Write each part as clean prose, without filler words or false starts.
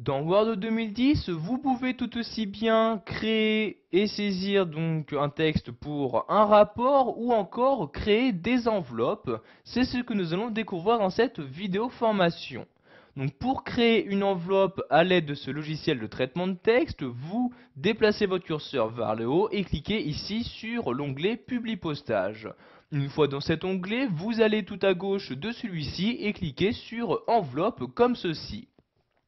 Dans Word 2010, vous pouvez tout aussi bien créer et saisir donc un texte pour un rapport ou encore créer des enveloppes. C'est ce que nous allons découvrir dans cette vidéo formation. Donc pour créer une enveloppe à l'aide de ce logiciel de traitement de texte, vous déplacez votre curseur vers le haut et cliquez ici sur l'onglet Publi postage. Une fois dans cet onglet, vous allez tout à gauche de celui-ci et cliquez sur Enveloppe comme ceci.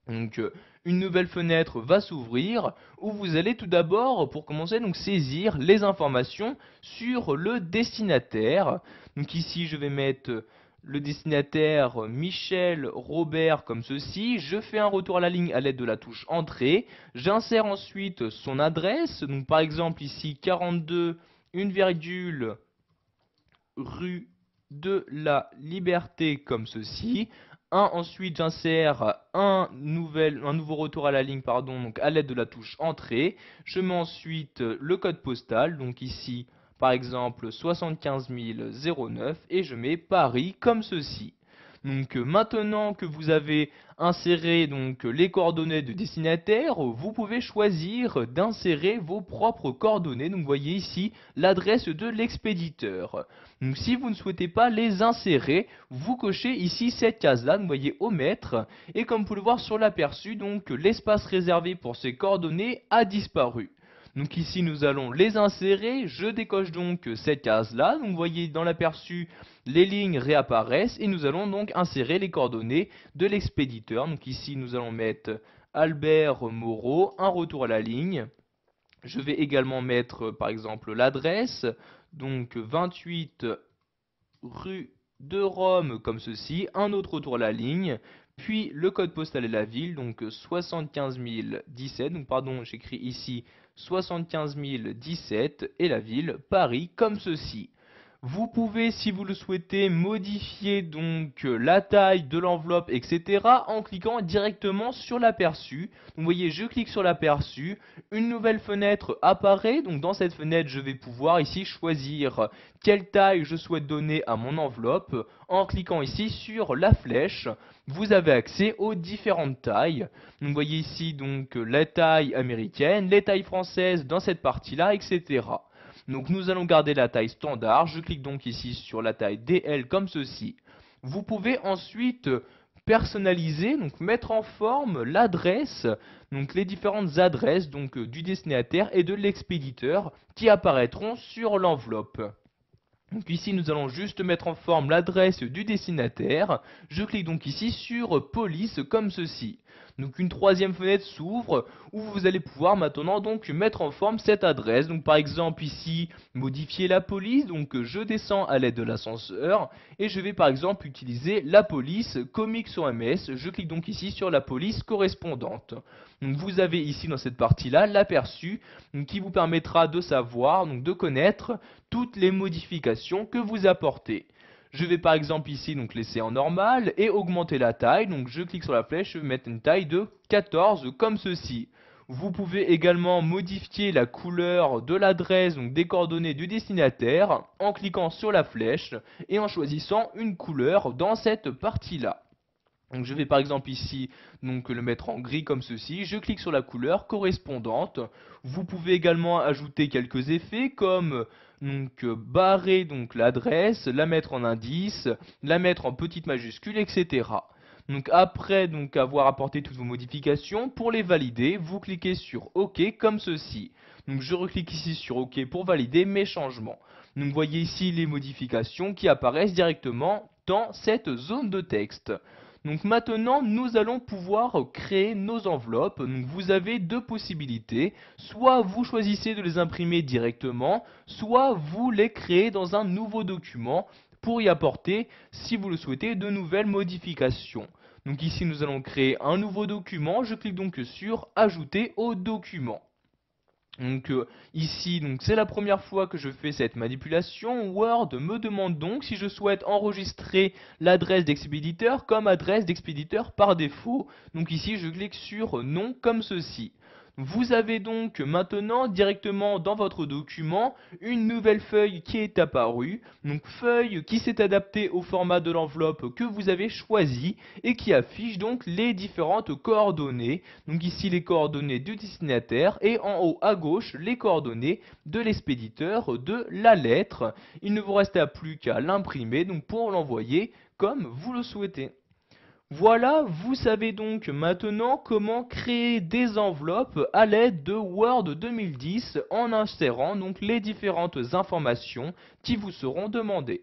Donc une nouvelle fenêtre va s'ouvrir où vous allez tout d'abord, pour commencer, donc saisir les informations sur le destinataire. Donc ici je vais mettre le destinataire Michel Robert comme ceci. Je fais un retour à la ligne à l'aide de la touche Entrée. J'insère ensuite son adresse. Donc par exemple ici 42 une virgule rue de la Liberté comme ceci. Ensuite j'insère un nouveau retour à la ligne donc à l'aide de la touche Entrée. Je mets ensuite le code postal, donc ici par exemple 75 009 et je mets Paris comme ceci. Donc maintenant que vous avez inséré les coordonnées de destinataire, vous pouvez choisir d'insérer vos propres coordonnées. Donc vous voyez ici l'adresse de l'expéditeur. Donc si vous ne souhaitez pas les insérer, vous cochez ici cette case-là, vous voyez omettre, et comme vous pouvez le voir sur l'aperçu, donc l'espace réservé pour ces coordonnées a disparu. Donc ici nous allons les insérer, je décoche donc cette case-là, donc vous voyez dans l'aperçu les lignes réapparaissent et nous allons donc insérer les coordonnées de l'expéditeur. Donc ici nous allons mettre Albert Moreau, un retour à la ligne. Je vais également mettre par exemple l'adresse, donc 28 rue de Rome comme ceci, un autre retour à la ligne, puis le code postal et la ville, donc 75 017, donc pardon j'écris ici 75 017 et la ville Paris comme ceci. Vous pouvez, si vous le souhaitez, modifier donc la taille de l'enveloppe, etc. en cliquant directement sur l'aperçu. Vous voyez, je clique sur l'aperçu, une nouvelle fenêtre apparaît. Donc dans cette fenêtre, je vais pouvoir ici choisir quelle taille je souhaite donner à mon enveloppe. En cliquant ici sur la flèche, vous avez accès aux différentes tailles. Donc vous voyez ici donc la taille américaine, les tailles françaises dans cette partie-là, etc. Donc nous allons garder la taille standard. Je clique donc ici sur la taille DL comme ceci. Vous pouvez ensuite personnaliser, donc mettre en forme l'adresse, donc les différentes adresses du destinataire et de l'expéditeur qui apparaîtront sur l'enveloppe. Donc ici nous allons juste mettre en forme l'adresse du destinataire. Je clique donc ici sur police comme ceci. Donc une troisième fenêtre s'ouvre où vous allez pouvoir maintenant donc mettre en forme cette adresse. Donc par exemple ici modifier la police. Donc je descends à l'aide de l'ascenseur et je vais par exemple utiliser la police Comics OMS. Je clique donc ici sur la police correspondante. Donc vous avez ici dans cette partie là l'aperçu qui vous permettra de savoir, donc de connaître toutes les modifications que vous apportez. Je vais par exemple ici donc laisser en normal et augmenter la taille. Donc je clique sur la flèche, je vais mettre une taille de 14 comme ceci. Vous pouvez également modifier la couleur de l'adresse, donc des coordonnées du destinataire, en cliquant sur la flèche et en choisissant une couleur dans cette partie-là. Donc je vais par exemple ici donc le mettre en gris comme ceci, je clique sur la couleur correspondante. Vous pouvez également ajouter quelques effets comme barrer donc l'adresse, la mettre en indice, la mettre en petite majuscule, etc. Donc après avoir apporté toutes vos modifications, pour les valider, vous cliquez sur OK comme ceci. Donc je reclique ici sur OK pour valider mes changements. Donc vous voyez ici les modifications qui apparaissent directement dans cette zone de texte. Donc maintenant, nous allons pouvoir créer nos enveloppes. Donc vous avez deux possibilités. Soit vous choisissez de les imprimer directement, soit vous les créez dans un nouveau document pour y apporter, si vous le souhaitez, de nouvelles modifications. Donc ici, nous allons créer un nouveau document. Je clique donc sur Ajouter au document. Donc ici, c'est la première fois que je fais cette manipulation. Word me demande donc si je souhaite enregistrer l'adresse d'expéditeur comme adresse d'expéditeur par défaut. Donc ici, je clique sur non comme ceci. Vous avez donc maintenant directement dans votre document une nouvelle feuille qui est apparue, donc feuille qui s'est adaptée au format de l'enveloppe que vous avez choisi et qui affiche donc les différentes coordonnées. Donc ici les coordonnées du destinataire et en haut à gauche les coordonnées de l'expéditeur de la lettre. Il ne vous reste plus qu'à l'imprimer donc pour l'envoyer comme vous le souhaitez. Voilà, vous savez donc maintenant comment créer des enveloppes à l'aide de Word 2010 en insérant donc les différentes informations qui vous seront demandées.